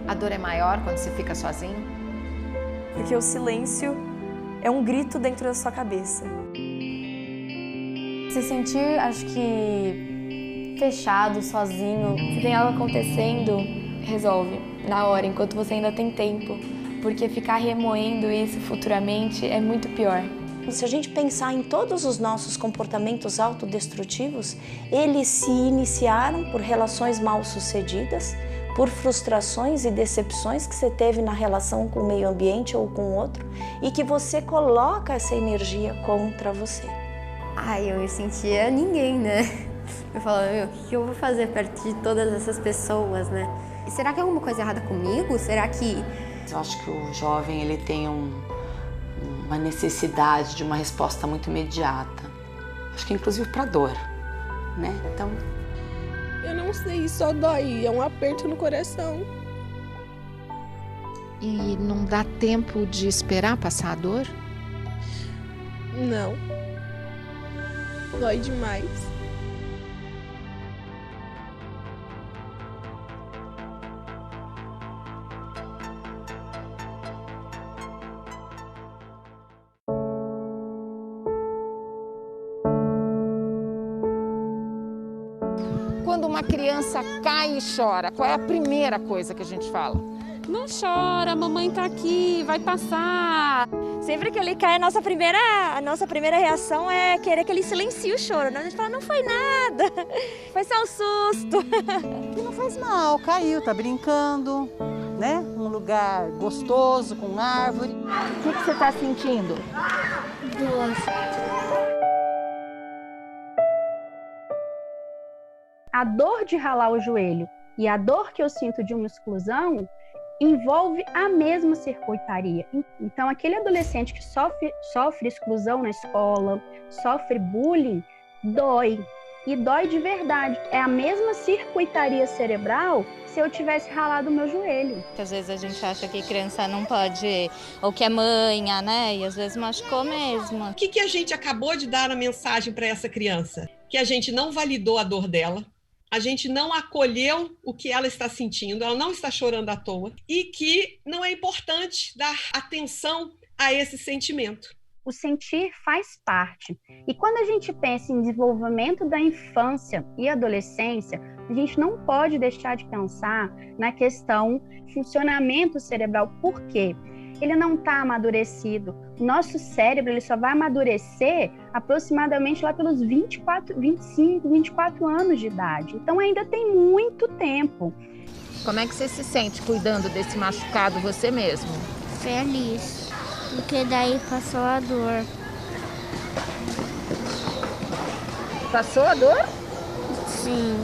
A dor é maior quando você fica sozinho? Porque o silêncio é um grito dentro da sua cabeça. Se sentir, acho que, fechado, sozinho, se tem algo acontecendo, resolve na hora, enquanto você ainda tem tempo. Porque ficar remoendo isso futuramente é muito pior. Se a gente pensar em todos os nossos comportamentos autodestrutivos, eles se iniciaram por relações mal sucedidas, por frustrações e decepções que você teve na relação com o meio ambiente ou com o outro, e que você coloca essa energia contra você. Eu me sentia ninguém, né? Eu falava, o que eu vou fazer perto de todas essas pessoas, né? E será que é alguma coisa errada comigo? Será que... Eu acho que o jovem, ele tem uma necessidade de uma resposta muito imediata. Acho que inclusive para dor, né? Então... Eu não sei, só dói, é um aperto no coração. E não dá tempo de esperar passar a dor? Não. Dói demais. Quando uma criança cai e chora, qual é a primeira coisa que a gente fala? Não chora, a mamãe tá aqui, vai passar. Sempre que ele cai, a nossa primeira reação é querer que ele silencie o choro, né? A gente fala, não foi nada, foi só um susto. E não faz mal, caiu, tá brincando, né? Um lugar gostoso, com árvore. O que você está sentindo? A dor de ralar o joelho e a dor que eu sinto de uma exclusão envolve a mesma circuitaria. Então, aquele adolescente que sofre exclusão na escola, sofre bullying, dói. E dói de verdade. É a mesma circuitaria cerebral se eu tivesse ralado o meu joelho. Às vezes a gente acha que criança não pode, ou que é manha, né? E às vezes machucou mesmo. O que a gente acabou de dar na mensagem para essa criança? Que a gente não validou a dor dela, a gente não acolheu o que ela está sentindo, ela não está chorando à toa, e que não é importante dar atenção a esse sentimento. O sentir faz parte. E quando a gente pensa em desenvolvimento da infância e adolescência, a gente não pode deixar de pensar na questão funcionamento cerebral. Por quê? Ele não está amadurecido. O nosso cérebro ele só vai amadurecer aproximadamente lá pelos 25, 24 anos de idade. Então ainda tem muito tempo. Como é que você se sente cuidando desse machucado você mesmo? Feliz, porque daí passou a dor. Passou a dor? Sim.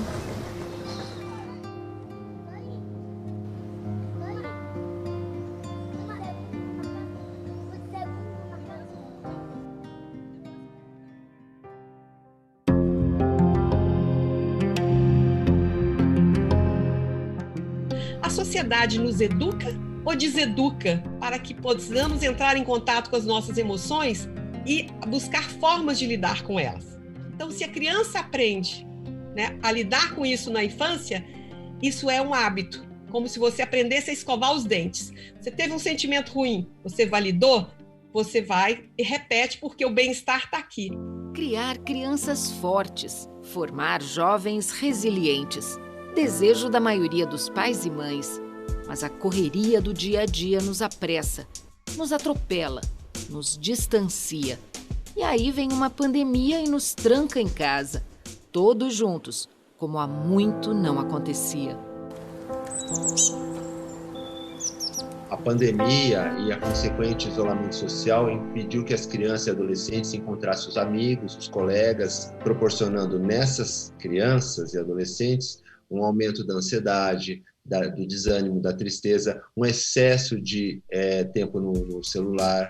A sociedade nos educa ou deseduca para que possamos entrar em contato com as nossas emoções e buscar formas de lidar com elas. Então, se a criança aprende, né, a lidar com isso na infância, isso é um hábito, como se você aprendesse a escovar os dentes. Você teve um sentimento ruim, você validou, você vai e repete porque o bem-estar está aqui. Criar crianças fortes, formar jovens resilientes. Desejo da maioria dos pais e mães, mas a correria do dia a dia nos apressa, nos atropela, nos distancia. E aí vem uma pandemia e nos tranca em casa, todos juntos, como há muito não acontecia. A pandemia e a consequente isolamento social impediu que as crianças e adolescentes encontrassem os amigos, os colegas, proporcionando nessas crianças e adolescentes um aumento da ansiedade, do desânimo, da tristeza, um excesso de tempo no celular.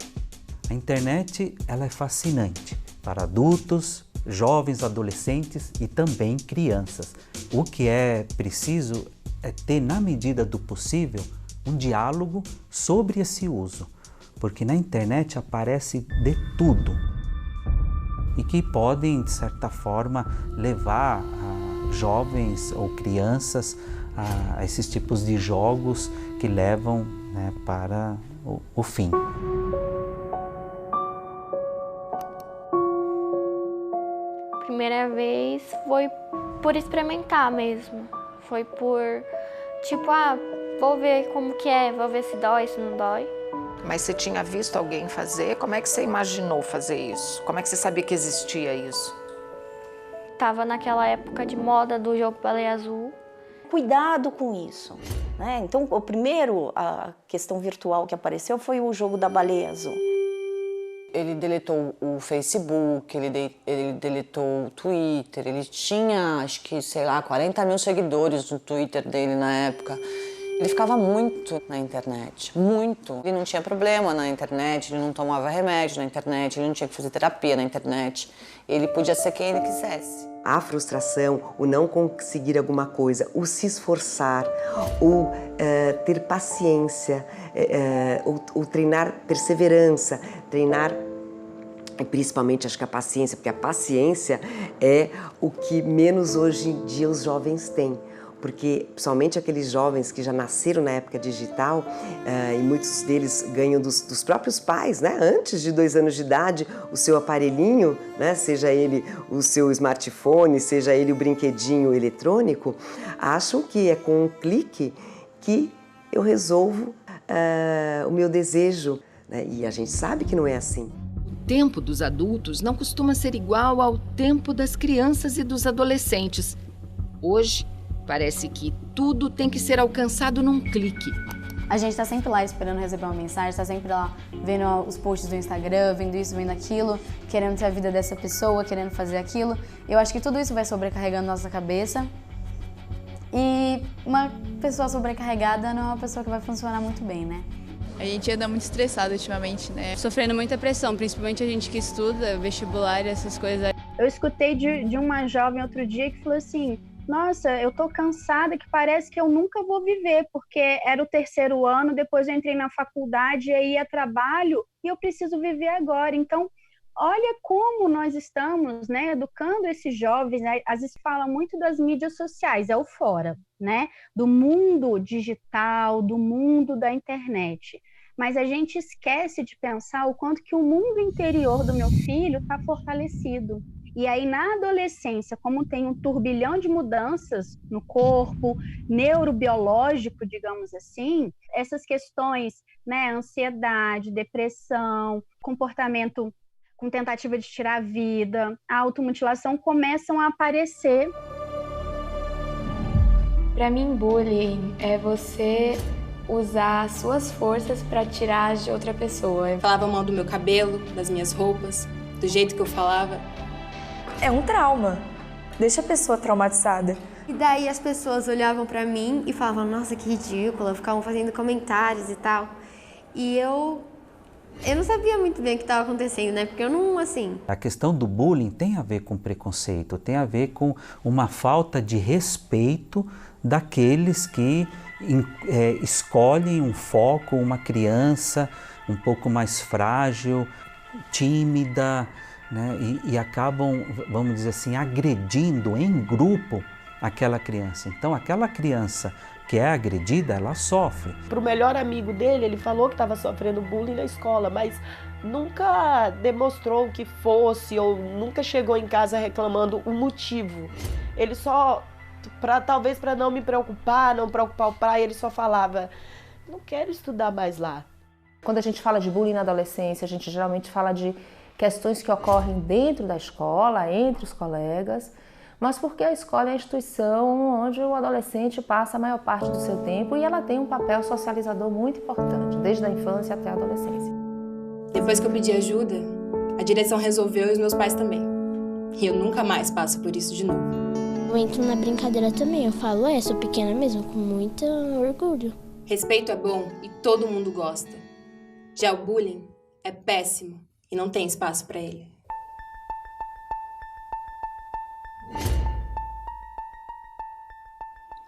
A internet ela é fascinante para adultos, jovens, adolescentes e também crianças. O que é preciso é ter, na medida do possível, um diálogo sobre esse uso, porque na internet aparece de tudo e que podem, de certa forma, levar a jovens ou crianças a esses tipos de jogos que levam, né, para o fim. Primeira vez foi por experimentar mesmo. Foi por, tipo, vou ver como que é, vou ver se dói, se não dói. Mas você tinha visto alguém fazer? Como é que você imaginou fazer isso? Como é que você sabia que existia isso? Tava naquela época de moda do jogo Baleia Azul. Cuidado com isso, né? Então, a questão virtual que apareceu foi o jogo da Baleia Azul. Ele deletou o Facebook, ele deletou o Twitter, ele tinha, acho que, 40 mil seguidores no Twitter dele na época. Ele ficava muito na internet, muito. Ele não tinha problema na internet, ele não tomava remédio na internet, ele não tinha que fazer terapia na internet. Ele podia ser quem ele quisesse. A frustração, o não conseguir alguma coisa, o se esforçar, o ter paciência, o treinar perseverança, treinar, principalmente acho que a paciência, porque a paciência é o que menos hoje em dia os jovens têm. Porque, principalmente aqueles jovens que já nasceram na época digital, e muitos deles ganham dos próprios pais, né? Antes de 2 anos de idade, o seu aparelhinho, né? Seja ele o seu smartphone, seja ele o brinquedinho eletrônico, acham que é com um clique que eu resolvo o meu desejo, né? E a gente sabe que não é assim. O tempo dos adultos não costuma ser igual ao tempo das crianças e dos adolescentes. Hoje, parece que tudo tem que ser alcançado num clique. A gente está sempre lá esperando receber uma mensagem, está sempre lá vendo os posts do Instagram, vendo isso, vendo aquilo, querendo ter a vida dessa pessoa, querendo fazer aquilo. Eu acho que tudo isso vai sobrecarregando nossa cabeça. E uma pessoa sobrecarregada não é uma pessoa que vai funcionar muito bem, né? A gente anda muito estressado ultimamente, né? Sofrendo muita pressão, principalmente a gente que estuda, vestibular e essas coisas. Eu escutei de uma jovem outro dia que falou assim: nossa, eu tô cansada, que parece que eu nunca vou viver, porque era o 3º ano, depois eu entrei na faculdade, aí ia trabalho, e eu preciso viver agora. Então, olha como nós estamos, né, educando esses jovens, né? Às vezes fala muito das mídias sociais, é o fora, né, do mundo digital, do mundo da internet. Mas a gente esquece de pensar o quanto que o mundo interior do meu filho está fortalecido. E aí, na adolescência, como tem um turbilhão de mudanças no corpo, neurobiológico, digamos assim, essas questões, né, ansiedade, depressão, comportamento com tentativa de tirar a vida, a automutilação começam a aparecer. Para mim, bullying é você usar as suas forças para tirar de outra pessoa. Falava mal do meu cabelo, das minhas roupas, do jeito que eu falava. É um trauma. Deixa a pessoa traumatizada. E daí as pessoas olhavam pra mim e falavam, nossa, que ridícula, ficavam fazendo comentários e tal. E eu não sabia muito bem o que estava acontecendo, né? Porque eu não, assim... A questão do bullying tem a ver com preconceito, tem a ver com uma falta de respeito daqueles que escolhem um foco, uma criança um pouco mais frágil, tímida, né? E acabam, vamos dizer assim, agredindo em grupo aquela criança. Então, aquela criança que é agredida, ela sofre. Para o melhor amigo dele, ele falou que estava sofrendo bullying na escola, mas nunca demonstrou que fosse ou nunca chegou em casa reclamando o motivo. Ele só, talvez para não me preocupar, não preocupar o pai, ele só falava, não quero estudar mais lá. Quando a gente fala de bullying na adolescência, a gente geralmente fala de questões que ocorrem dentro da escola, entre os colegas, mas porque a escola é a instituição onde o adolescente passa a maior parte do seu tempo e ela tem um papel socializador muito importante, desde a infância até a adolescência. Depois que eu pedi ajuda, a direção resolveu e os meus pais também. E eu nunca mais passo por isso de novo. Eu entro na brincadeira também, eu falo, sou pequena mesmo, com muito orgulho. Respeito é bom e todo mundo gosta. Já o bullying é péssimo e não tem espaço para ele.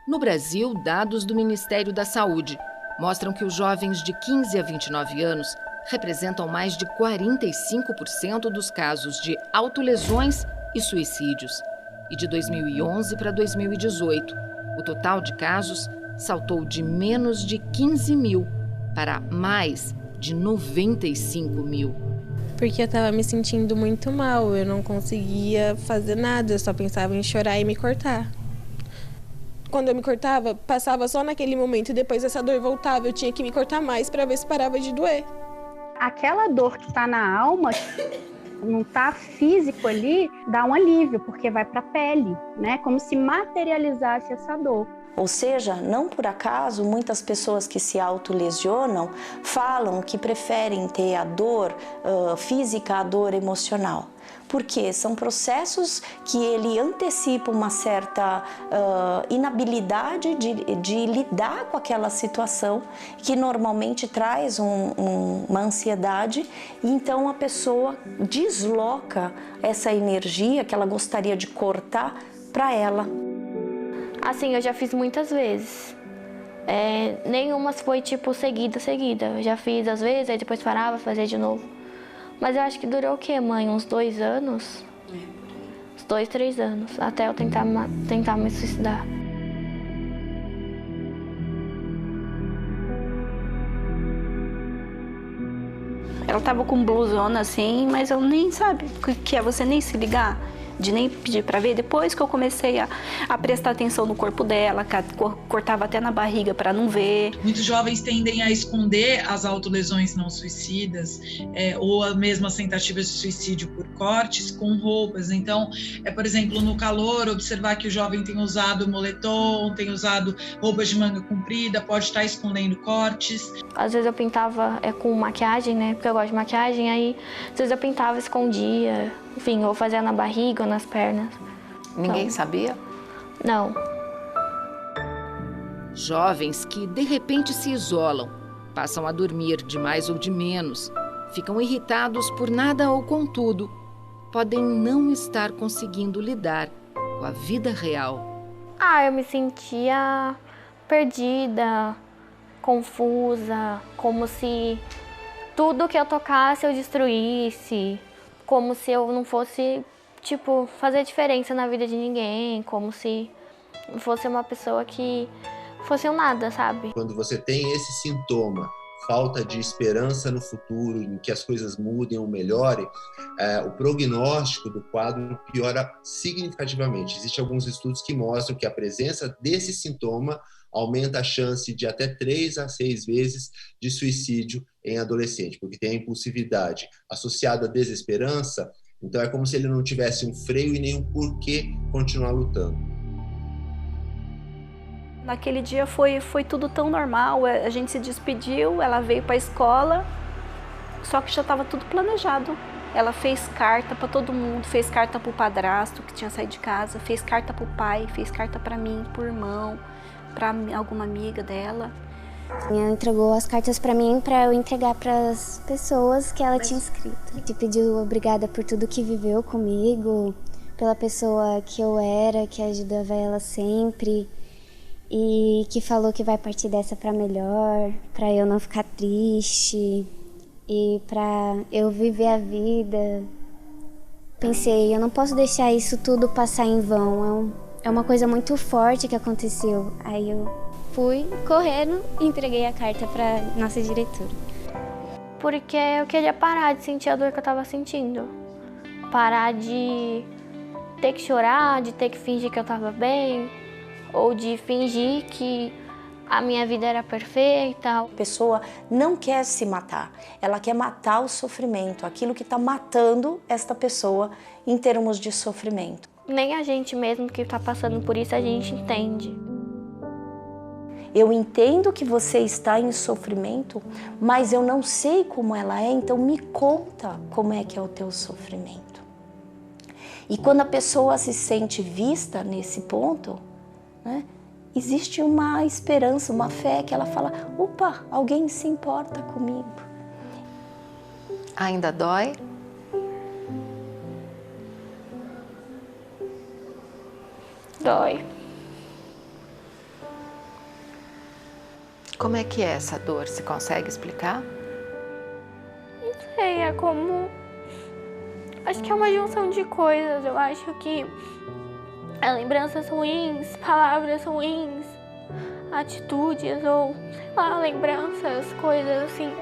No Brasil, dados do Ministério da Saúde mostram que os jovens de 15 a 29 anos representam mais de 45% dos casos de autolesões e suicídios. e de 2011 para 2018, o total de casos saltou de menos de 15 mil para mais de 95 mil. Porque eu estava me sentindo muito mal, eu não conseguia fazer nada, eu só pensava em chorar e me cortar. Quando eu me cortava, passava só naquele momento e depois essa dor voltava, eu tinha que me cortar mais para ver se parava de doer. Aquela dor que está na alma, não está físico ali, dá um alívio, porque vai para a pele, né? Como se materializasse essa dor. Ou seja, não por acaso, muitas pessoas que se autolesionam falam que preferem ter a dor física à dor emocional. Porque são processos que ele antecipa uma certa inabilidade de lidar com aquela situação, que normalmente traz uma ansiedade, e então a pessoa desloca essa energia que ela gostaria de cortar para ela. Assim, eu já fiz muitas vezes. Nenhuma foi tipo seguida. Eu já fiz às vezes, aí depois parava, fazia de novo. Mas eu acho que durou o quê, mãe? Uns 2 anos? Uns 2, 3 anos, até eu tentar me suicidar. Ela tava com blusona assim, mas eu nem sabe o que é você nem se ligar, de nem pedir para ver. Depois que eu comecei a prestar atenção no corpo dela, cortava até na barriga para não ver. Muitos jovens tendem a esconder as autolesões não suicidas ou mesmo as tentativas de suicídio por cortes com roupas. Então, por exemplo, no calor, observar que o jovem tem usado moletom, tem usado roupas de manga comprida, pode estar escondendo cortes. Às vezes eu pintava com maquiagem, né? Porque eu gosto de maquiagem, aí às vezes eu pintava, escondia. Enfim, ou fazia na barriga ou nas pernas. Ninguém sabia? Não. Jovens que de repente se isolam, passam a dormir de mais ou de menos, ficam irritados por nada ou com tudo, podem não estar conseguindo lidar com a vida real. Eu me sentia perdida, confusa, como se tudo que eu tocasse eu destruísse. Como se eu não fosse, fazer diferença na vida de ninguém, como se fosse uma pessoa que fosse um nada, sabe? Quando você tem esse sintoma, falta de esperança no futuro, em que as coisas mudem ou melhorem, o prognóstico do quadro piora significativamente. Existem alguns estudos que mostram que a presença desse sintoma aumenta a chance de até 3 a 6 vezes de suicídio em adolescente, porque tem a impulsividade associada à desesperança, então é como se ele não tivesse um freio e nem um porquê continuar lutando. Naquele dia foi tudo tão normal, a gente se despediu, ela veio para a escola, só que já estava tudo planejado. Ela fez carta para todo mundo, fez carta para o padrasto que tinha saído de casa, fez carta para o pai, fez carta para mim, para o irmão, para alguma amiga dela. Ela entregou as cartas para mim para eu entregar para as pessoas que ela tinha escrito. Te pediu obrigada por tudo que viveu comigo, pela pessoa que eu era, que ajudava ela sempre e que falou que vai partir dessa para melhor, para eu não ficar triste e para eu viver a vida. Pensei, eu não posso deixar isso tudo passar em vão. É uma coisa muito forte que aconteceu. Aí eu fui correndo e entreguei a carta para nossa diretora. Porque eu queria parar de sentir a dor que eu estava sentindo. Parar de ter que chorar, de ter que fingir que eu estava bem, ou de fingir que a minha vida era perfeita. A pessoa não quer se matar, ela quer matar o sofrimento, aquilo que está matando esta pessoa em termos de sofrimento. Nem a gente mesmo que está passando por isso, a gente entende. Eu entendo que você está em sofrimento, mas eu não sei como ela é, então me conta como é que é o teu sofrimento. E quando a pessoa se sente vista nesse ponto, né, existe uma esperança, uma fé que ela fala, opa, alguém se importa comigo. Ainda dói? Dói. Como é que é essa dor? Você consegue explicar? Não sei, é como... Acho que é uma junção de coisas. Eu acho que lembranças ruins, palavras ruins, atitudes ou, sei lá, lembranças, coisas assim.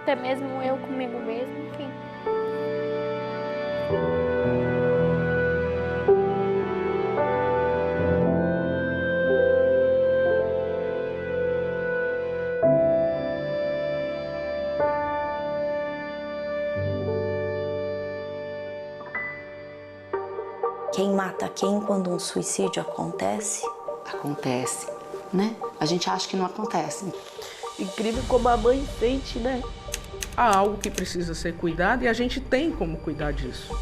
Até mesmo eu comigo mesmo, enfim. Quem mata quem quando um suicídio acontece? Acontece, né? A gente acha que não acontece. Incrível como a mãe sente, né? Há algo que precisa ser cuidado e a gente tem como cuidar disso.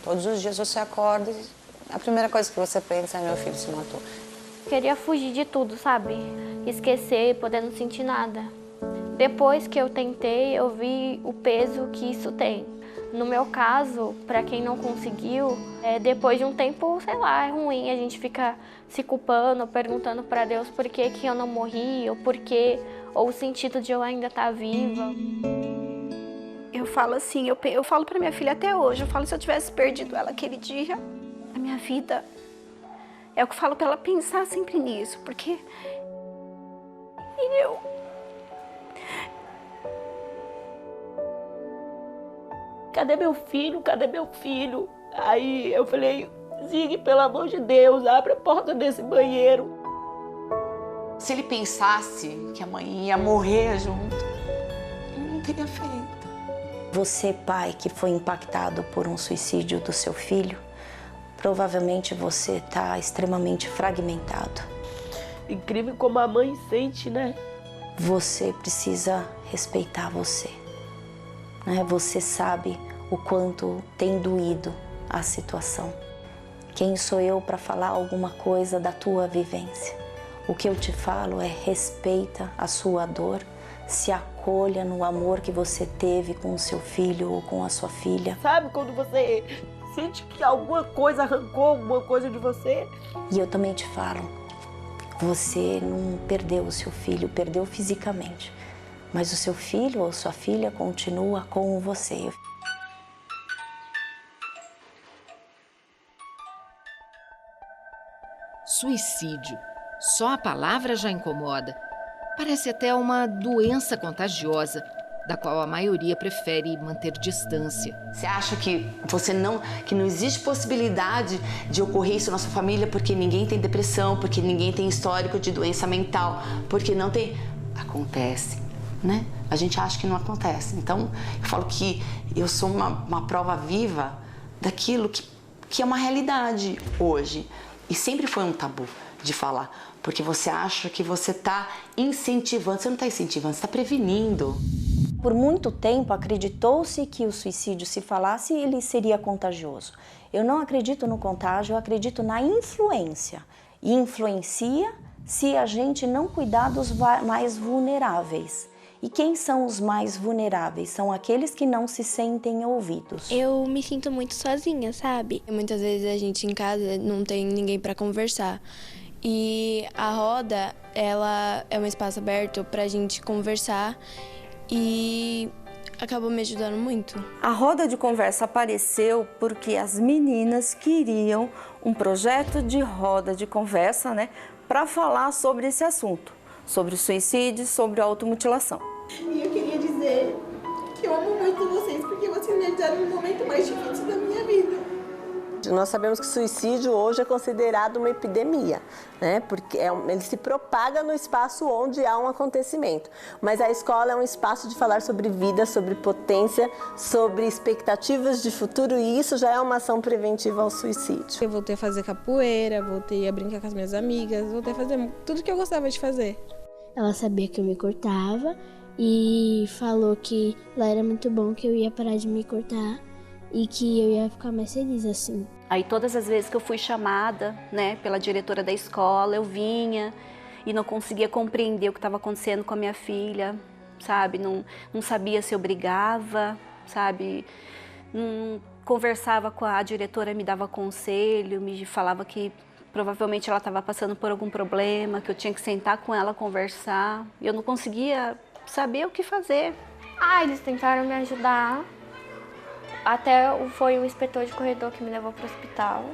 Todos os dias você acorda e a primeira coisa que você pensa é: meu filho se matou. Queria fugir de tudo, sabe? Esquecer, poder não sentir nada. Depois que eu tentei, eu vi o peso que isso tem. No meu caso, para quem não conseguiu, depois de um tempo, sei lá, é ruim. A gente fica se culpando, perguntando para Deus por que que eu não morri, ou por que, ou o sentido de eu ainda estar viva. Eu falo assim, eu falo pra minha filha até hoje, eu falo, se eu tivesse perdido ela aquele dia, a minha vida, é o que eu falo pra ela pensar sempre nisso, porque Cadê meu filho? Cadê meu filho? Aí eu falei: Zig, pelo amor de Deus, abre a porta desse banheiro. Se ele pensasse que a mãe ia morrer junto, ele não teria feito. Você, pai, que foi impactado por um suicídio do seu filho, provavelmente você está extremamente fragmentado. Incrível como a mãe sente, né? Você precisa respeitar você. Né? Você sabe o quanto tem doído a situação. Quem sou eu para falar alguma coisa da tua vivência? O que eu te falo é: respeita a sua dor, se acolha no amor que você teve com o seu filho ou com a sua filha. Sabe quando você sente que alguma coisa arrancou alguma coisa de você? E eu também te falo, você não perdeu o seu filho, perdeu fisicamente, mas o seu filho ou sua filha continua com você. Suicídio. Só a palavra já incomoda. Parece até uma doença contagiosa, da qual a maioria prefere manter distância. Você acha que que não existe possibilidade de ocorrer isso na sua família porque ninguém tem depressão, porque ninguém tem histórico de doença mental, porque não tem... Acontece, né? A gente acha que não acontece. Então, eu falo que eu sou uma prova viva daquilo que é uma realidade hoje. E sempre foi um tabu de falar, porque você acha que você está incentivando. Você não está incentivando, você está prevenindo. Por muito tempo acreditou-se que o suicídio, se falasse, ele seria contagioso. Eu não acredito no contágio, eu acredito na influência. E influencia se a gente não cuidar dos mais vulneráveis. E quem são os mais vulneráveis? São aqueles que não se sentem ouvidos. Eu me sinto muito sozinha, sabe? Muitas vezes a gente em casa não tem ninguém para conversar. E a roda, ela é um espaço aberto pra gente conversar e acabou me ajudando muito. A roda de conversa apareceu porque as meninas queriam um projeto de roda de conversa, né, para falar sobre esse assunto, sobre o suicídio, sobre a automutilação. E eu queria dizer que eu amo muito vocês porque vocês me ajudaram no momento mais difícil da minha vida. Nós sabemos que o suicídio hoje é considerado uma epidemia, né? Porque ele se propaga no espaço onde há um acontecimento. Mas a escola é um espaço de falar sobre vida, sobre potência, sobre expectativas de futuro, e isso já é uma ação preventiva ao suicídio. Eu voltei a fazer capoeira, voltei a brincar com as minhas amigas, voltei a fazer tudo que eu gostava de fazer. Ela sabia que eu me cortava e falou que lá era muito bom, que eu ia parar de me cortar. e que eu ia ficar mais feliz assim. Aí todas as vezes que eu fui chamada, né, pela diretora da escola, eu vinha e não conseguia compreender o que estava acontecendo com a minha filha, sabe? Não sabia se eu brigava, sabe? Não conversava com a diretora, me dava conselho, me falava que provavelmente ela estava passando por algum problema, que eu tinha que sentar com ela, conversar. E eu não conseguia saber o que fazer. Eles tentaram me ajudar. Até foi o inspetor de corredor que me levou para o hospital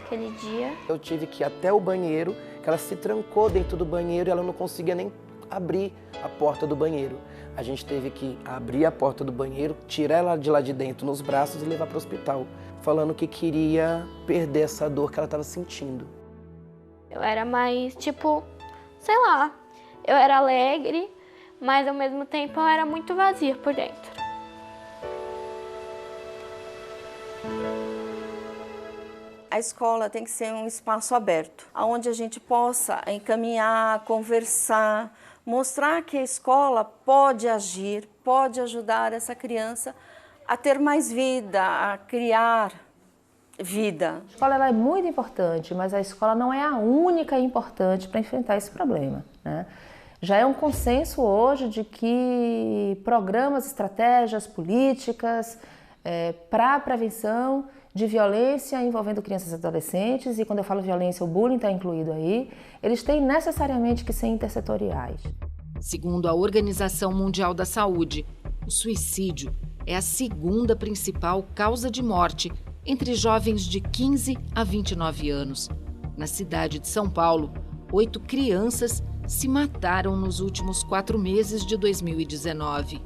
aquele dia. Eu tive que ir até o banheiro, que ela se trancou dentro do banheiro e ela não conseguia nem abrir a porta do banheiro. A gente teve que abrir a porta do banheiro, tirar ela de lá de dentro nos braços e levar para o hospital, falando que queria perder essa dor que ela estava sentindo. Eu era mais, sei lá, eu era alegre, mas ao mesmo tempo eu era muito vazia por dentro. A escola tem que ser um espaço aberto, onde a gente possa encaminhar, conversar, mostrar que a escola pode agir, pode ajudar essa criança a ter mais vida, a criar vida. A escola ela é muito importante, mas a escola não é a única importante para enfrentar esse problema, né? Já é um consenso hoje de que programas, estratégias, políticas para a prevenção de violência envolvendo crianças e adolescentes, e quando eu falo violência, o bullying está incluído aí, eles têm necessariamente que ser intersetoriais. Segundo a Organização Mundial da Saúde, o suicídio é a segunda principal causa de morte entre jovens de 15 a 29 anos. Na cidade de São Paulo, 8 crianças se mataram nos últimos 4 meses de 2019.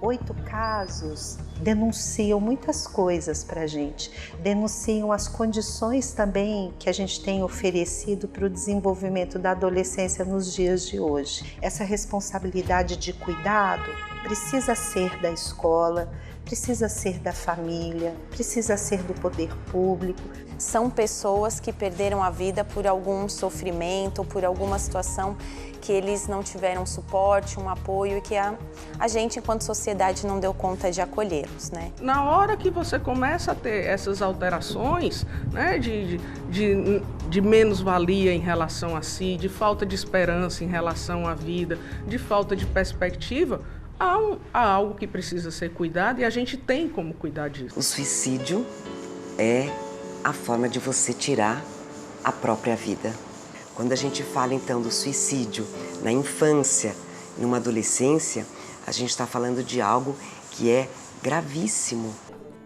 8 casos denunciam muitas coisas para a gente, denunciam as condições também que a gente tem oferecido para o desenvolvimento da adolescência nos dias de hoje. Essa responsabilidade de cuidado precisa ser da escola, precisa ser da família, precisa ser do poder público. São pessoas que perderam a vida por algum sofrimento, por alguma situação que eles não tiveram suporte, um apoio e que a gente, enquanto sociedade, não deu conta de acolhê-los, né? Na hora que você começa a ter essas alterações, né, de menos-valia em relação a si, de falta de esperança em relação à vida, de falta de perspectiva, há algo que precisa ser cuidado e a gente tem como cuidar disso. O suicídio é a forma de você tirar a própria vida. Quando a gente fala então do suicídio na infância, numa adolescência, a gente está falando de algo que é gravíssimo.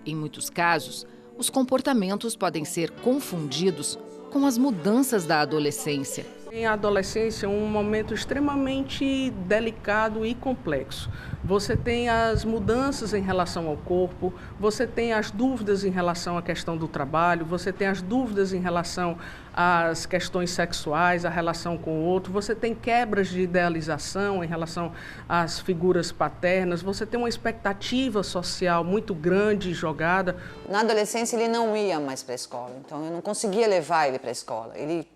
Em muitos casos, os comportamentos podem ser confundidos com as mudanças da adolescência. A adolescência é um momento extremamente delicado e complexo. Você tem as mudanças em relação ao corpo, você tem as dúvidas em relação à questão do trabalho, você tem as dúvidas em relação às questões sexuais, a relação com o outro, você tem quebras de idealização em relação às figuras paternas, você tem uma expectativa social muito grande jogada. Na adolescência ele não ia mais para a escola, então eu não conseguia levar ele para a escola. Ele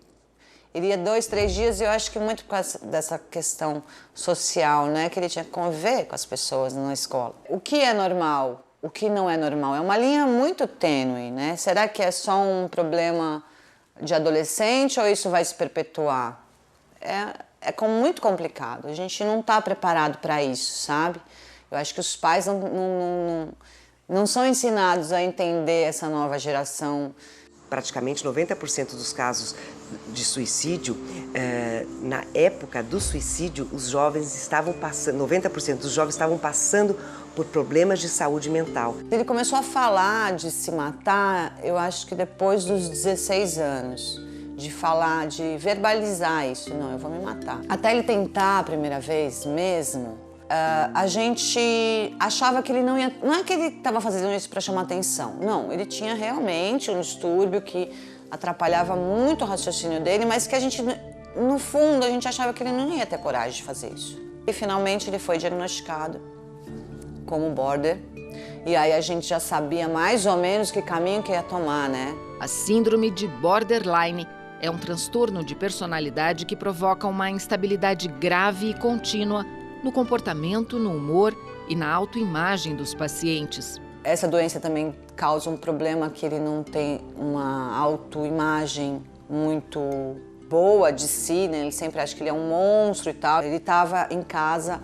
ia 2, 3 dias e eu acho que muito por causa dessa questão social, né? Que ele tinha que conviver com as pessoas na escola. O que é normal, o que não é normal? É uma linha muito tênue, né? Será que é só um problema de adolescente ou isso vai se perpetuar? É muito complicado, a gente não está preparado para isso, sabe? Eu acho que os pais não são ensinados a entender essa nova geração. Praticamente 90% dos casos de suicídio, na época do suicídio, os jovens estavam passando, 90% dos jovens estavam passando por problemas de saúde mental. Ele começou a falar de se matar, eu acho que depois dos 16 anos, de falar, de verbalizar isso, não, eu vou me matar. Até ele tentar a primeira vez mesmo, a gente achava que ele não ia... Não é que ele estava fazendo isso para chamar atenção, não. Ele tinha realmente um distúrbio que atrapalhava muito o raciocínio dele, mas que a gente, no fundo, a gente achava que ele não ia ter coragem de fazer isso. E finalmente ele foi diagnosticado como border. E aí a gente já sabia mais ou menos que caminho que ia tomar, né? A síndrome de borderline é um transtorno de personalidade que provoca uma instabilidade grave e contínua no comportamento, no humor e na autoimagem dos pacientes. Essa doença também causa um problema que ele não tem uma autoimagem muito boa de si, né? Ele sempre acha que ele é um monstro e tal. Ele estava em casa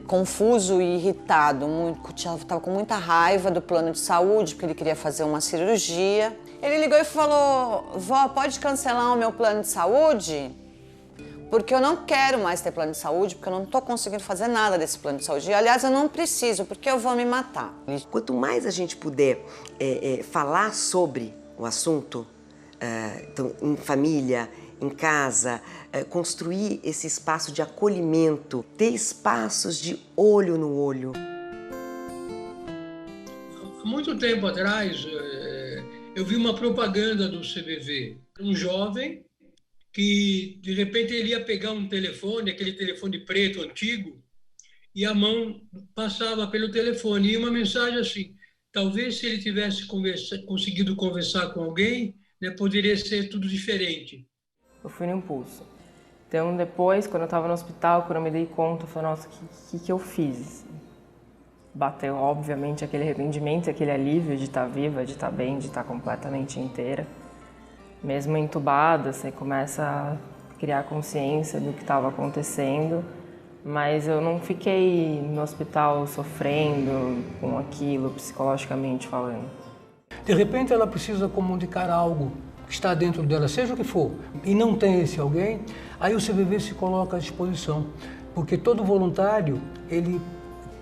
confuso e irritado, estava com muita raiva do plano de saúde, porque ele queria fazer uma cirurgia. Ele ligou e falou: vó, pode cancelar o meu plano de saúde? Porque eu não quero mais ter plano de saúde, porque eu não estou conseguindo fazer nada desse plano de saúde. E, aliás, eu não preciso, porque eu vou me matar. Quanto mais a gente puder falar sobre o assunto, então, em família, em casa, construir esse espaço de acolhimento, ter espaços de olho no olho. Há muito tempo atrás, eu vi uma propaganda do CVV. Um jovem que, de repente, ele ia pegar um telefone, aquele telefone preto antigo, e a mão passava pelo telefone. E uma mensagem assim: talvez se ele tivesse conseguido conversar com alguém, né, poderia ser tudo diferente. Eu fui no impulso. Então, depois, quando eu estava no hospital, quando eu me dei conta, eu falei: nossa, o que eu fiz? Bateu, obviamente, aquele arrependimento, aquele alívio de estar viva, de estar bem, de estar completamente inteira. Mesmo entubada, você começa a criar consciência do que estava acontecendo, mas eu não fiquei no hospital sofrendo com aquilo, psicologicamente falando. De repente ela precisa comunicar algo que está dentro dela, seja o que for, e não tem esse alguém, aí o CVV se coloca à disposição, porque todo voluntário, ele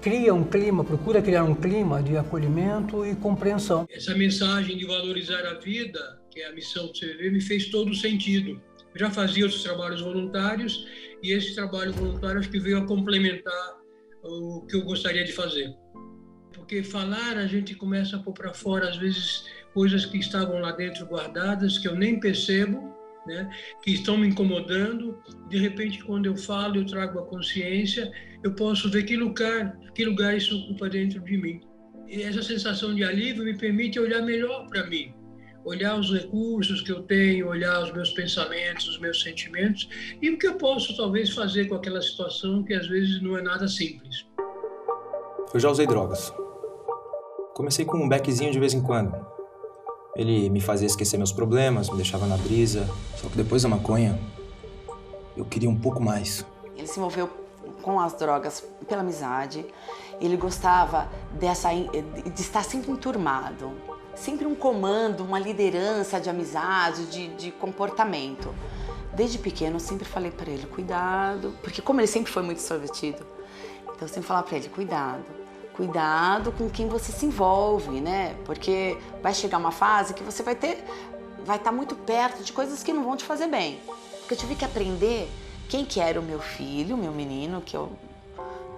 cria um clima, procura criar um clima de acolhimento e compreensão. Essa mensagem de valorizar a vida, que é a missão do CVV, me fez todo sentido. Eu já fazia outros trabalhos voluntários e esse trabalho voluntário acho que veio a complementar o que eu gostaria de fazer. Porque falar, a gente começa a pôr para fora, às vezes, coisas que estavam lá dentro guardadas, que eu nem percebo, né, que estão me incomodando. De repente, quando eu falo, eu trago a consciência, eu posso ver que lugar isso ocupa dentro de mim. E essa sensação de alívio me permite olhar melhor para mim, olhar os recursos que eu tenho, olhar os meus pensamentos, os meus sentimentos e o que eu posso talvez fazer com aquela situação que às vezes não é nada simples. Eu já usei drogas. Comecei com um beckzinho de vez em quando. Ele me fazia esquecer meus problemas, me deixava na brisa. Só que depois da maconha, eu queria um pouco mais. Ele se envolveu com as drogas pela amizade. Ele gostava de estar sempre enturmado. Sempre um comando, uma liderança de amizade, de comportamento. Desde pequeno eu sempre falei para ele: cuidado, porque como ele sempre foi muito extrovertido, então eu sempre falava para ele: cuidado com quem você se envolve, né? Porque vai chegar uma fase que você vai estar muito perto de coisas que não vão te fazer bem. Porque eu tive que aprender quem que era o meu filho, o meu menino, que eu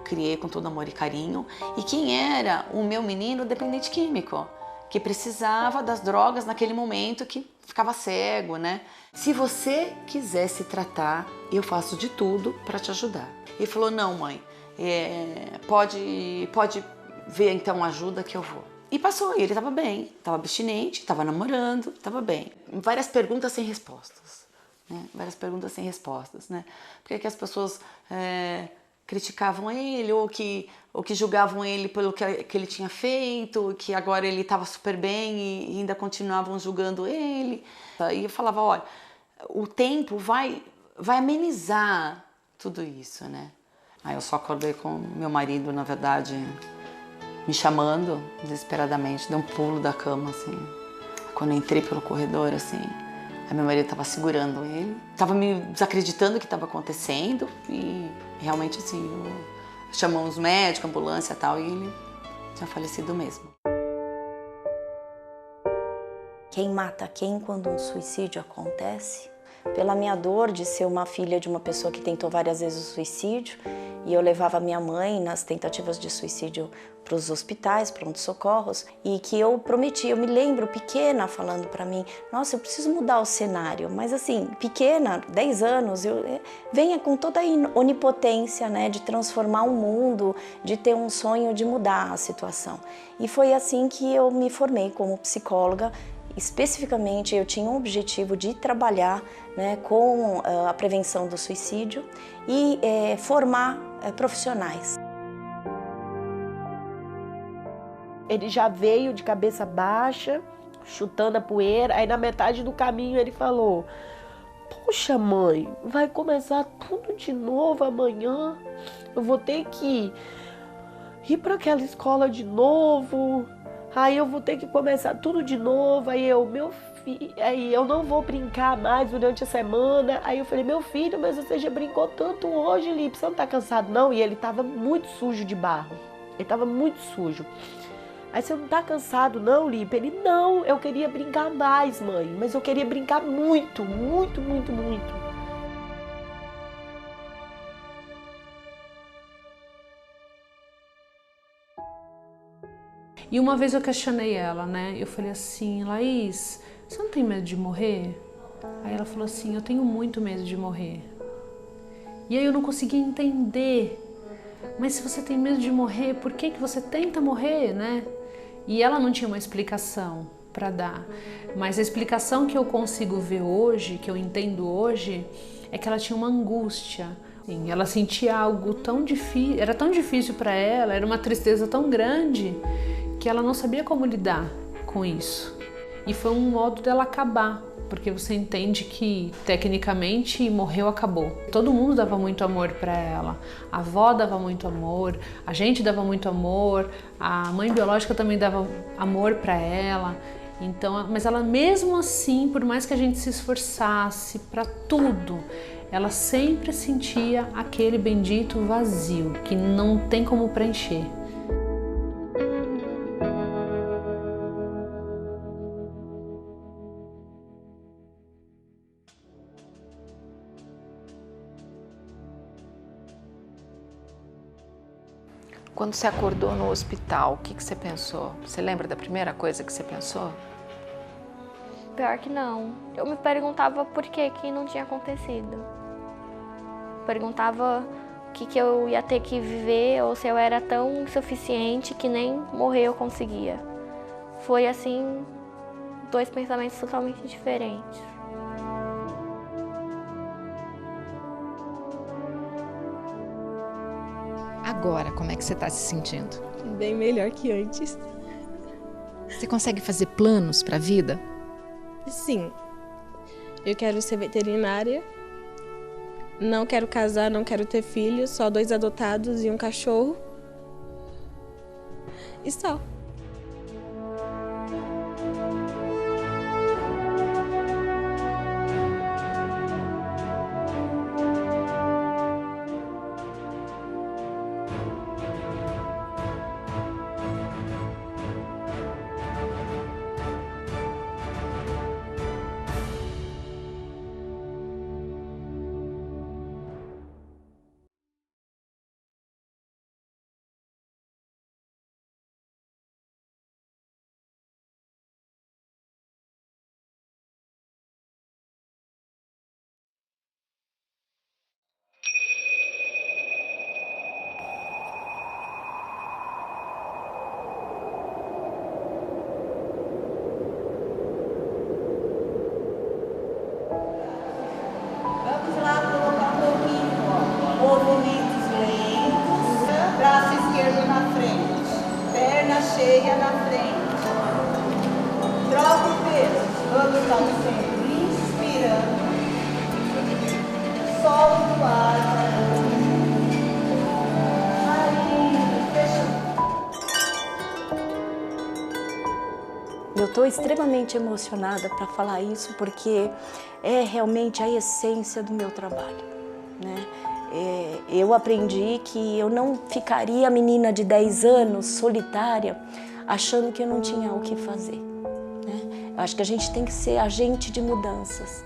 criei com todo amor e carinho, e quem era o meu menino dependente químico, que precisava das drogas naquele momento, que ficava cego, né? Se você quiser se tratar, eu faço de tudo para te ajudar. Ele falou: não, mãe, pode ver então ajuda que eu vou. E passou, e ele estava bem, estava abstinente, estava namorando, estava bem. Várias perguntas sem respostas, né? Várias perguntas sem respostas, né? Porque que as pessoas criticavam ele ou que julgavam ele pelo que ele tinha feito, que agora ele estava super bem e ainda continuavam julgando ele. E eu falava: olha, o tempo vai amenizar tudo isso, né? Aí eu só acordei com meu marido, na verdade, me chamando desesperadamente, dei um pulo da cama, assim. Quando eu entrei pelo corredor, assim, aí meu marido estava segurando ele, estava me desacreditando o que estava acontecendo e realmente, assim, chamamos os médicos, ambulância e tal, e ele tinha falecido mesmo. Quem mata quem quando um suicídio acontece? Pela minha dor de ser uma filha de uma pessoa que tentou várias vezes o suicídio, e eu levava minha mãe nas tentativas de suicídio para os hospitais, pronto-socorros, e que eu prometi, eu me lembro pequena falando para mim: nossa, eu preciso mudar o cenário, mas assim, pequena, 10 anos, venha com toda a onipotência, né, de transformar o mundo, de ter um sonho de mudar a situação. E foi assim que eu me formei como psicóloga. Especificamente, eu tinha um objetivo de trabalhar, né, com a prevenção do suicídio e formar profissionais. Ele já veio de cabeça baixa, chutando a poeira. Aí na metade do caminho ele falou: "Poxa, mãe, vai começar tudo de novo amanhã. Eu vou ter que ir para aquela escola de novo. Aí eu vou ter que começar tudo de novo." Aí aí eu não vou brincar mais durante a semana. Aí eu falei: "Meu filho, mas você já brincou tanto hoje, Lipe, você não tá cansado não?" E ele tava muito sujo de barro. Ele tava muito sujo. Aí: "Você não tá cansado não, Lipe?" Ele: "Não, eu queria brincar mais, mãe, mas eu queria brincar muito, muito, muito, muito." E uma vez eu questionei ela, né? Eu falei assim: "Laís, você não tem medo de morrer?" Aí ela falou assim: "Eu tenho muito medo de morrer." E aí eu não conseguia entender. Mas se você tem medo de morrer, por que você tenta morrer, né? E ela não tinha uma explicação para dar. Mas a explicação que eu consigo ver hoje, que eu entendo hoje, é que ela tinha uma angústia. Ela sentia algo tão difícil, era tão difícil para ela, era uma tristeza tão grande, que ela não sabia como lidar com isso. E foi um modo dela acabar, porque você entende que tecnicamente morreu, acabou. Todo mundo dava muito amor para ela. A avó dava muito amor, a gente dava muito amor, a mãe biológica também dava amor para ela. Então, mas ela mesmo assim, por mais que a gente se esforçasse para tudo, ela sempre sentia aquele bendito vazio que não tem como preencher. Quando você acordou no hospital, o que você pensou? Você lembra da primeira coisa que você pensou? Pior que não. Eu me perguntava por que não tinha acontecido. Perguntava o que eu ia ter que viver ou se eu era tão insuficiente que nem morrer eu conseguia. Foi assim, 2 pensamentos totalmente diferentes. Agora, como é que você está se sentindo? Bem melhor que antes. Você consegue fazer planos para a vida? Sim. Eu quero ser veterinária. Não quero casar, não quero ter filhos. Só 2 adotados e um cachorro. E só. cheia na frente. Troca o peso. Vamos estar sempre inspirando. Solta o ar. Eu estou extremamente emocionada para falar isso porque é realmente a essência do meu trabalho, né? Eu aprendi que eu não ficaria a menina de 10 anos solitária achando que eu não tinha o que fazer, né? Eu acho que a gente tem que ser agente de mudanças.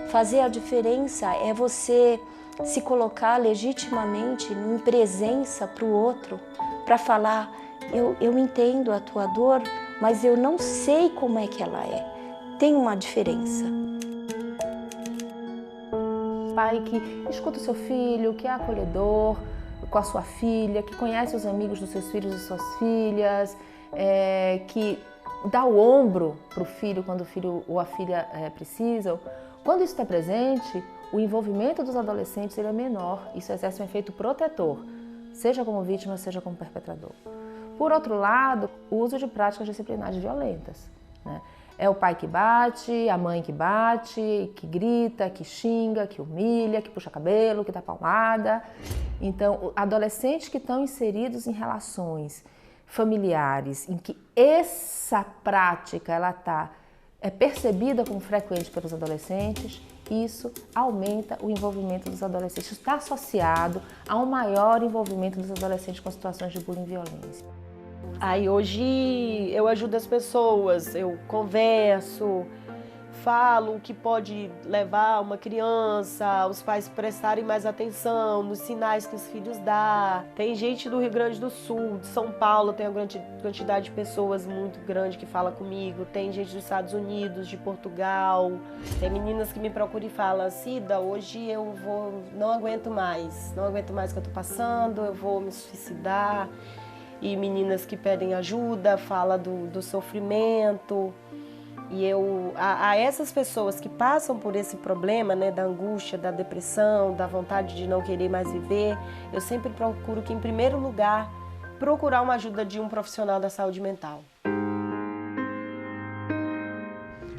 Fazer a diferença é você se colocar legitimamente em presença para o outro, para falar, eu entendo a tua dor, mas eu não sei como é que ela é. Tem uma diferença. Pai que escuta o seu filho, que é acolhedor com a sua filha, que conhece os amigos dos seus filhos e suas filhas, que dá o ombro para o filho quando o filho ou a filha precisam. Quando isso está presente, o envolvimento dos adolescentes ele é menor. Isso exerce um efeito protetor, seja como vítima, seja como perpetrador. por outro lado, o uso de práticas disciplinares violentas, né? É o pai que bate, a mãe que bate, que grita, que xinga, que humilha, que puxa cabelo, que dá palmada. Então, adolescentes que estão inseridos em relações familiares em que essa prática é percebida como frequente pelos adolescentes, isso aumenta o envolvimento dos adolescentes. Isso está associado a um maior envolvimento dos adolescentes com situações de bullying e violência. Aí hoje eu ajudo as pessoas, eu converso, falo o que pode levar uma criança, os pais prestarem mais atenção nos sinais que os filhos dão. Tem gente do Rio Grande do Sul, de São Paulo, tem uma quantidade de pessoas muito grande que fala comigo. Tem gente dos Estados Unidos, de Portugal. Tem meninas que me procuram e falam: Cida, hoje eu não aguento mais o que eu tô passando, eu vou me suicidar. E meninas que pedem ajuda, falam do sofrimento. E a essas pessoas que passam por esse problema, né, da angústia, da depressão, da vontade de não querer mais viver, eu sempre procuro que, em primeiro lugar, procurar uma ajuda de um profissional da saúde mental.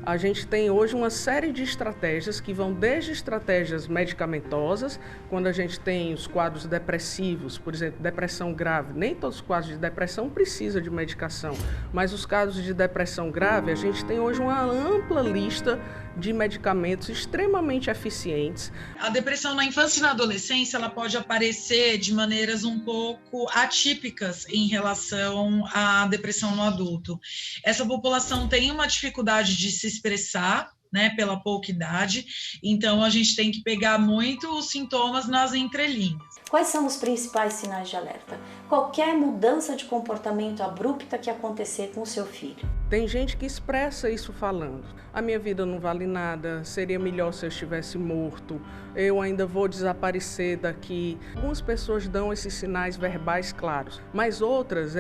A gente tem hoje uma série de estratégias que vão desde estratégias medicamentosas, quando a gente tem os quadros depressivos, por exemplo, depressão grave. Nem todos os quadros de depressão precisam de medicação, mas os casos de depressão grave, a gente tem hoje uma ampla lista de medicamentos extremamente eficientes. A depressão na infância e na adolescência, ela pode aparecer de maneiras um pouco atípicas em relação à depressão no adulto. Essa população tem uma dificuldade de se expressar, né, pela pouca idade, então a gente tem que pegar muito os sintomas nas entrelinhas. Quais são os principais sinais de alerta? Qualquer mudança de comportamento abrupta que acontecer com o seu filho. Tem gente que expressa isso falando: a minha vida não vale nada, seria melhor se eu estivesse morto, eu ainda vou desaparecer daqui. Algumas pessoas dão esses sinais verbais claros, mas outras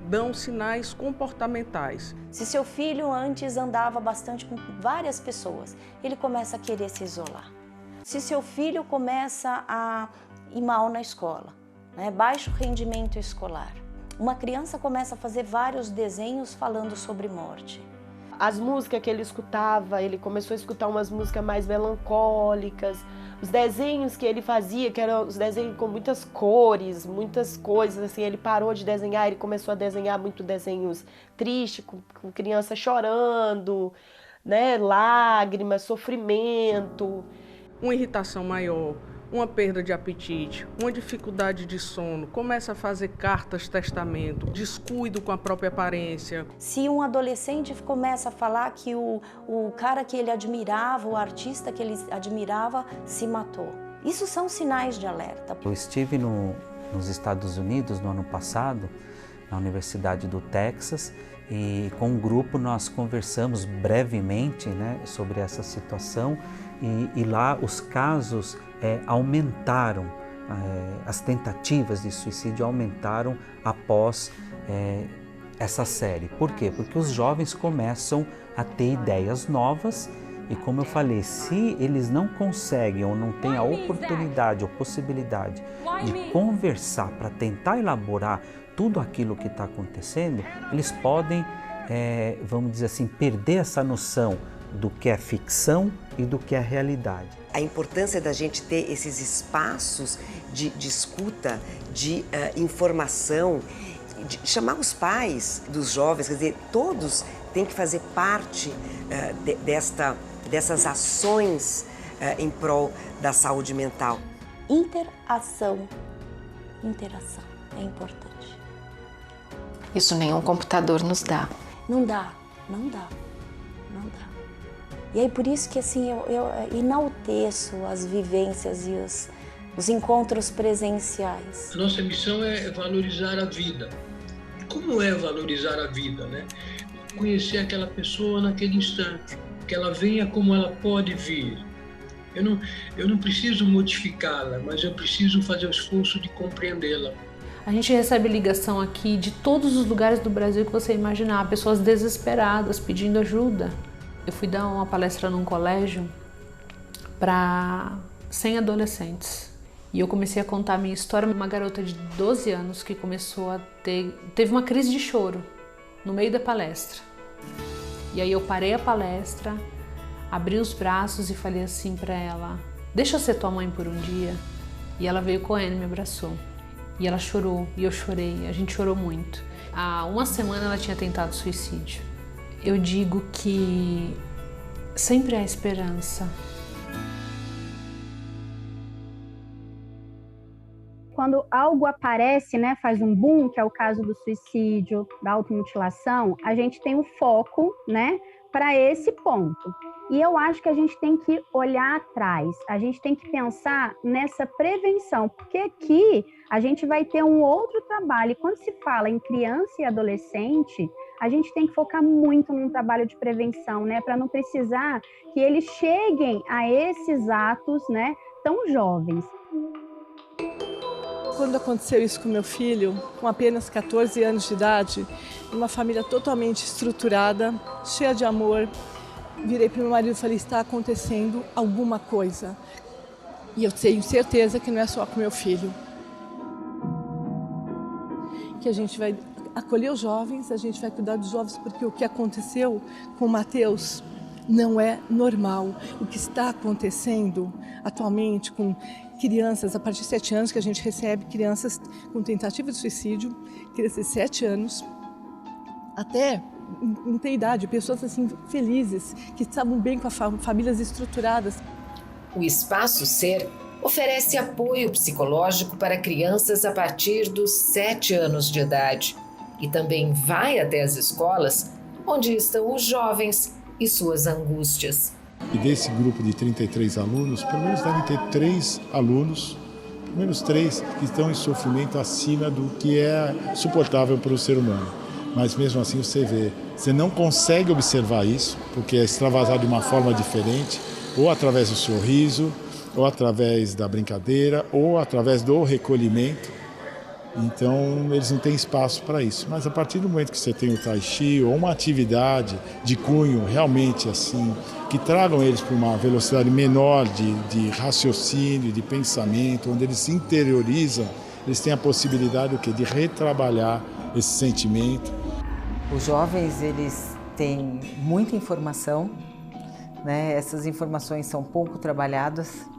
dão sinais comportamentais. Se seu filho antes andava bastante com várias pessoas, ele começa a querer se isolar. Se seu filho começa a ir mal na escola, né? Baixo rendimento escolar. Uma criança começa a fazer vários desenhos falando sobre morte. As músicas que ele escutava, ele começou a escutar umas músicas mais melancólicas. Os desenhos que ele fazia, que eram os desenhos com muitas cores, muitas coisas, assim, ele parou de desenhar, ele começou a desenhar muito desenhos tristes, com criança chorando, né? Lágrimas, sofrimento. Uma irritação maior, uma perda de apetite, uma dificuldade de sono, começa a fazer cartas testamento, descuido com a própria aparência. Se um adolescente começa a falar que o cara que ele admirava, o artista que ele admirava, se matou. Isso são sinais de alerta. Eu estive nos Estados Unidos no ano passado, na Universidade do Texas, e com um grupo nós conversamos brevemente, né, sobre essa situação, e lá os casos aumentaram, as tentativas de suicídio aumentaram após essa série. Por quê? Porque os jovens começam a ter ideias novas e, como eu falei, se eles não conseguem ou não têm a oportunidade ou possibilidade de conversar para tentar elaborar tudo aquilo que está acontecendo, eles podem, vamos dizer assim, perder essa noção do que é ficção e do que é realidade. A importância da gente ter esses espaços de escuta, de informação, de chamar os pais dos jovens, quer dizer, todos têm que fazer parte dessas ações em prol da saúde mental. Interação é importante. Isso nenhum computador nos dá. Não dá. E aí por isso que assim eu enalteço as vivências e os encontros presenciais. A nossa missão é valorizar a vida. E como é valorizar a vida, né? Conhecer aquela pessoa naquele instante, que ela venha como ela pode vir. Eu não preciso modificá-la, mas eu preciso fazer o esforço de compreendê-la. A gente recebe ligação aqui de todos os lugares do Brasil que você imaginar, pessoas desesperadas pedindo ajuda. Eu fui dar uma palestra num colégio para 100 adolescentes E eu comecei a contar a minha história. Uma garota de 12 anos que teve uma crise de choro no meio da palestra. E aí eu parei a palestra, abri os braços e falei assim para ela: deixa eu ser tua mãe por um dia. E ela veio correndo e me abraçou. E ela chorou, e eu chorei, a gente chorou muito. Há uma semana ela tinha tentado suicídio. Eu digo que sempre há esperança. Quando algo aparece, né, faz um boom, que é o caso do suicídio, da automutilação, a gente tem um foco, né, para esse ponto. E eu acho que a gente tem que olhar atrás, a gente tem que pensar nessa prevenção, porque aqui a gente vai ter um outro trabalho. E quando se fala em criança e adolescente, a gente tem que focar muito num trabalho de prevenção, né, para não precisar que eles cheguem a esses atos, né, tão jovens. Quando aconteceu isso com meu filho, com apenas 14 anos de idade, uma família totalmente estruturada, cheia de amor, virei para o meu marido e falei: está acontecendo alguma coisa. E eu tenho certeza que não é só com meu filho. Que a gente vai acolher os jovens, a gente vai cuidar dos jovens, porque o que aconteceu com o Matheus não é normal. O que está acontecendo atualmente com crianças a partir de 7 anos, que a gente recebe crianças com tentativa de suicídio, crianças de 7 anos, até não tem idade, pessoas assim felizes, que estavam bem com famílias estruturadas. O Espaço Ser oferece apoio psicológico para crianças a partir dos 7 anos de idade e também vai até as escolas onde estão os jovens e suas angústias. E desse grupo de 33 alunos, pelo menos devem ter 3 alunos, pelo menos 3 que estão em sofrimento acima do que é suportável para o ser humano. Mas mesmo assim você não consegue observar isso, porque é extravasado de uma forma diferente, ou através do sorriso, ou através da brincadeira, ou através do recolhimento. Então eles não têm espaço para isso. Mas a partir do momento que você tem o Tai Chi ou uma atividade de cunho realmente assim, que tragam eles para uma velocidade menor de raciocínio, de pensamento, onde eles se interiorizam, eles têm a possibilidade de retrabalhar esse sentimento. Os jovens, eles têm muita informação, né? Essas informações são pouco trabalhadas.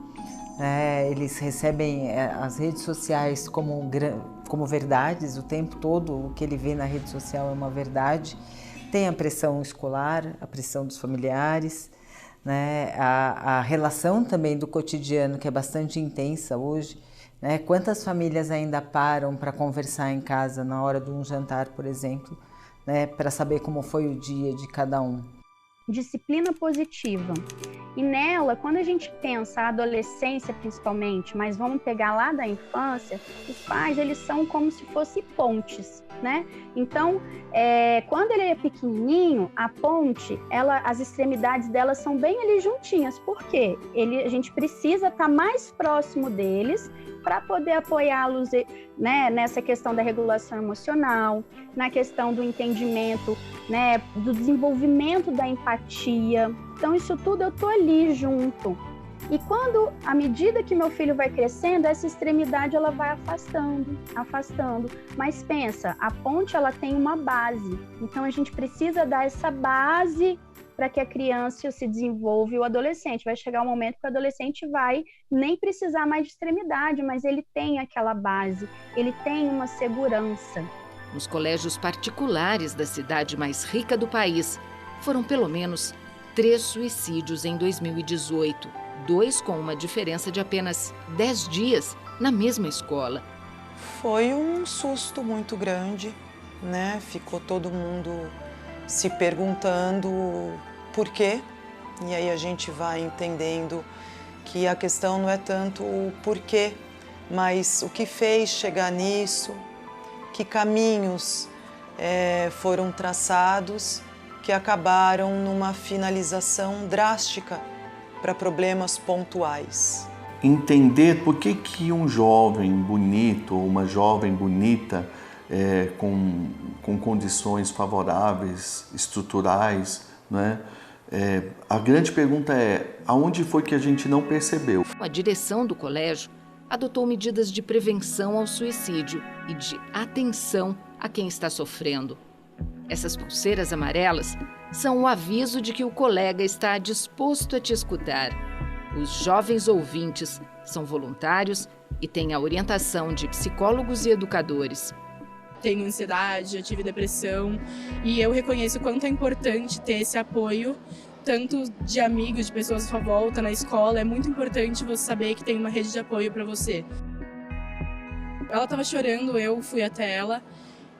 Eles recebem as redes sociais como verdades o tempo todo. O que ele vê na rede social é uma verdade. Tem a pressão escolar, a pressão dos familiares, né? A relação também do cotidiano, que é bastante intensa hoje, né? Quantas famílias ainda param para conversar em casa na hora de um jantar, por exemplo, né? Para saber como foi o dia de cada um. Disciplina positiva. E nela, quando a gente pensa a adolescência principalmente, mas vamos pegar lá da infância, os pais, eles são como se fossem pontes, né? Então, quando ele é pequenininho, a ponte, as extremidades dela são bem ali juntinhas. Por quê? A gente precisa estar mais próximo deles para poder apoiá-los, né, nessa questão da regulação emocional, na questão do entendimento, né, do desenvolvimento da empatia. Então, isso tudo eu tô ali junto. E à medida que meu filho vai crescendo, essa extremidade ela vai afastando. Mas pensa, a ponte ela tem uma base. Então, a gente precisa dar essa base para que a criança se desenvolva e o adolescente. Vai chegar um momento que o adolescente vai nem precisar mais de extremidade, mas ele tem aquela base, ele tem uma segurança. Nos colégios particulares da cidade mais rica do país, foram pelo menos 3 suicídios em 2018, 2 com uma diferença de apenas 10 dias na mesma escola. Foi um susto muito grande, né? Ficou todo mundo se perguntando por quê, e aí a gente vai entendendo que a questão não é tanto o porquê, mas o que fez chegar nisso, que caminhos foram traçados que acabaram numa finalização drástica para problemas pontuais. Entender por que um jovem bonito ou uma jovem bonita com condições favoráveis, estruturais, né? A grande pergunta é, aonde foi que a gente não percebeu? A direção do colégio adotou medidas de prevenção ao suicídio e de atenção a quem está sofrendo. Essas pulseiras amarelas são o aviso de que o colega está disposto a te escutar. Os jovens ouvintes são voluntários e têm a orientação de psicólogos e educadores. Tenho ansiedade, eu tive depressão e eu reconheço o quanto é importante ter esse apoio, tanto de amigos, de pessoas à sua volta, na escola. É muito importante você saber que tem uma rede de apoio para você. Ela estava chorando, eu fui até ela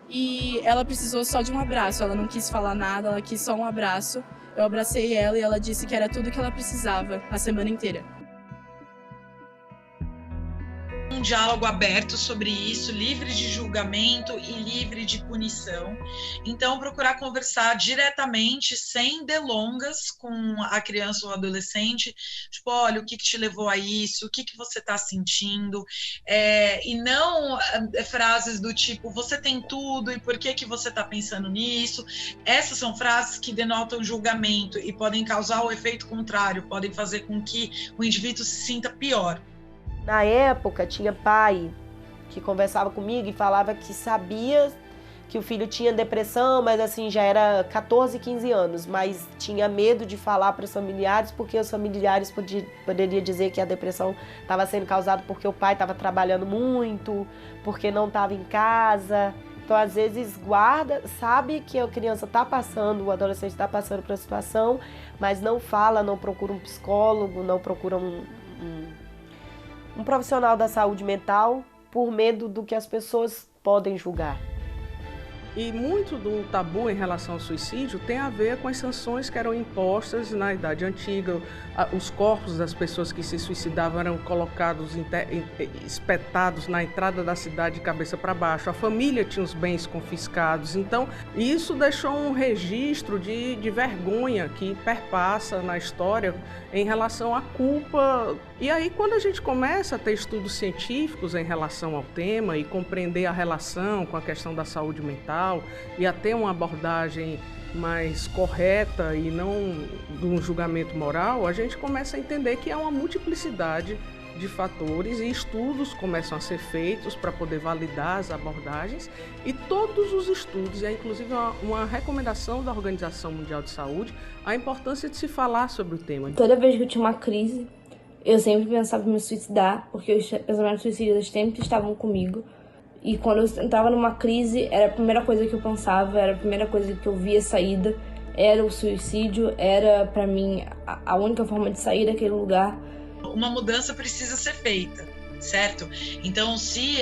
e ela precisou só de um abraço. Ela não quis falar nada, ela quis só um abraço. Eu abracei ela e ela disse que era tudo que ela precisava a semana inteira. Um diálogo aberto sobre isso, livre de julgamento e livre de punição. Então, procurar conversar diretamente, sem delongas, com a criança ou adolescente. Tipo, olha, o que te levou a isso? O que você está sentindo? E não frases do tipo, você tem tudo e por que você está pensando nisso? Essas são frases que denotam julgamento e podem causar o efeito contrário, podem fazer com que o indivíduo se sinta pior. Na época, tinha pai que conversava comigo e falava que sabia que o filho tinha depressão, mas assim, já era 14, 15 anos, mas tinha medo de falar para os familiares, porque os familiares poderiam dizer que a depressão estava sendo causada porque o pai estava trabalhando muito, porque não estava em casa. Então, às vezes, guarda, sabe que a criança está passando, o adolescente está passando por uma situação, mas não fala, não procura um psicólogo, não procura um profissional da saúde mental por medo do que as pessoas podem julgar. E muito do tabu em relação ao suicídio tem a ver com as sanções que eram impostas na Idade Antiga. Os corpos das pessoas que se suicidavam eram colocados, espetados na entrada da cidade de cabeça para baixo. A família tinha os bens confiscados. Então, isso deixou um registro de vergonha que perpassa na história em relação à culpa. E aí, quando a gente começa a ter estudos científicos em relação ao tema e compreender a relação com a questão da saúde mental e a ter uma abordagem mais correta e não de um julgamento moral, a gente começa a entender que há uma multiplicidade de fatores e estudos começam a ser feitos para poder validar as abordagens, e todos os estudos, e é inclusive uma recomendação da Organização Mundial de Saúde, a importância de se falar sobre o tema. Toda vez que eu tinha uma crise, eu sempre pensava em me suicidar, porque os pensamentos suicidas sempre estavam comigo. E quando eu entrava numa crise, era a primeira coisa que eu pensava, era a primeira coisa que eu via saída, era o suicídio, era para mim a única forma de sair daquele lugar. Uma mudança precisa ser feita, certo? Então, se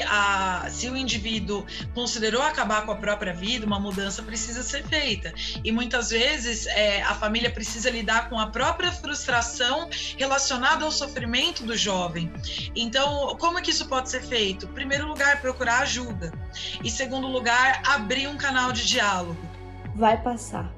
o indivíduo considerou acabar com a própria vida, uma mudança precisa ser feita. E muitas vezes a família precisa lidar com a própria frustração relacionada ao sofrimento do jovem. Então, como é que isso pode ser feito? Em primeiro lugar, procurar ajuda. E segundo lugar, abrir um canal de diálogo. Vai passar.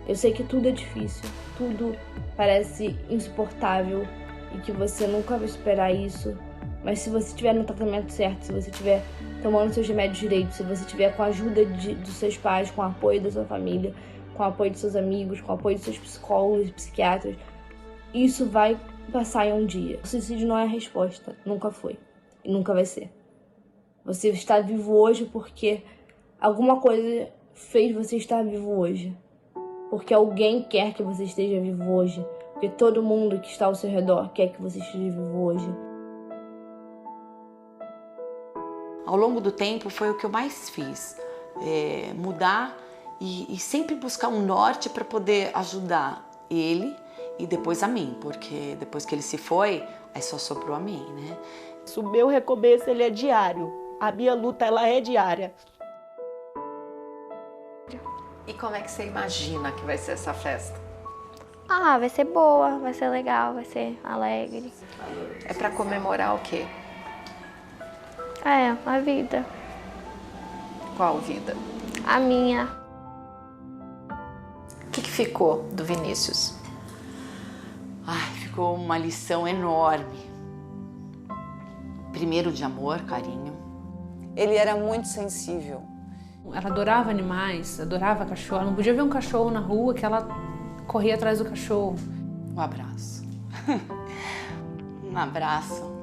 Eu sei que tudo é difícil, tudo parece insuportável e que você nunca vai esperar isso. Mas se você estiver no tratamento certo, se você estiver tomando seus remédios direito, se você estiver com a ajuda dos seus pais, com o apoio da sua família, com o apoio dos seus amigos, com o apoio dos seus psicólogos e psiquiatras, isso vai passar em um dia. O suicídio não é a resposta, nunca foi e nunca vai ser. Você está vivo hoje porque alguma coisa fez você estar vivo hoje. Porque alguém quer que você esteja vivo hoje. Porque todo mundo que está ao seu redor quer que você esteja vivo hoje. Ao longo do tempo foi o que eu mais fiz, mudar e sempre buscar um norte para poder ajudar ele e depois a mim, porque depois que ele se foi, aí só sobrou a mim, né? O meu recomeço ele é diário, a minha luta ela é diária. E como é que você imagina que vai ser essa festa? Vai ser boa, vai ser legal, vai ser alegre. É para comemorar o quê? A vida. Qual vida? A minha. O que ficou do Vinícius? Ficou uma lição enorme. Primeiro de amor, carinho. Ele era muito sensível. Ela adorava animais, adorava cachorro. Ela não podia ver um cachorro na rua que ela corria atrás do cachorro. Um abraço. Um abraço.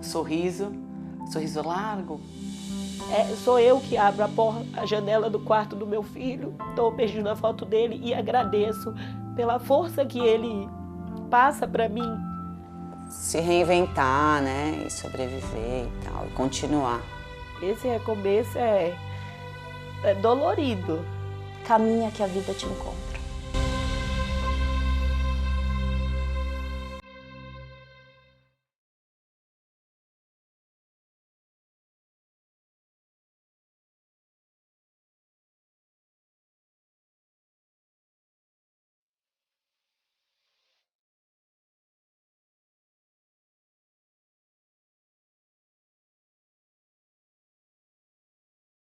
sorriso largo. Sou eu que abro a janela do quarto do meu filho, dou um beijinho na foto dele e agradeço pela força que ele passa para mim. Se reinventar, né, e sobreviver e tal, e continuar. Esse recomeço é dolorido. Caminha que a vida te encontra.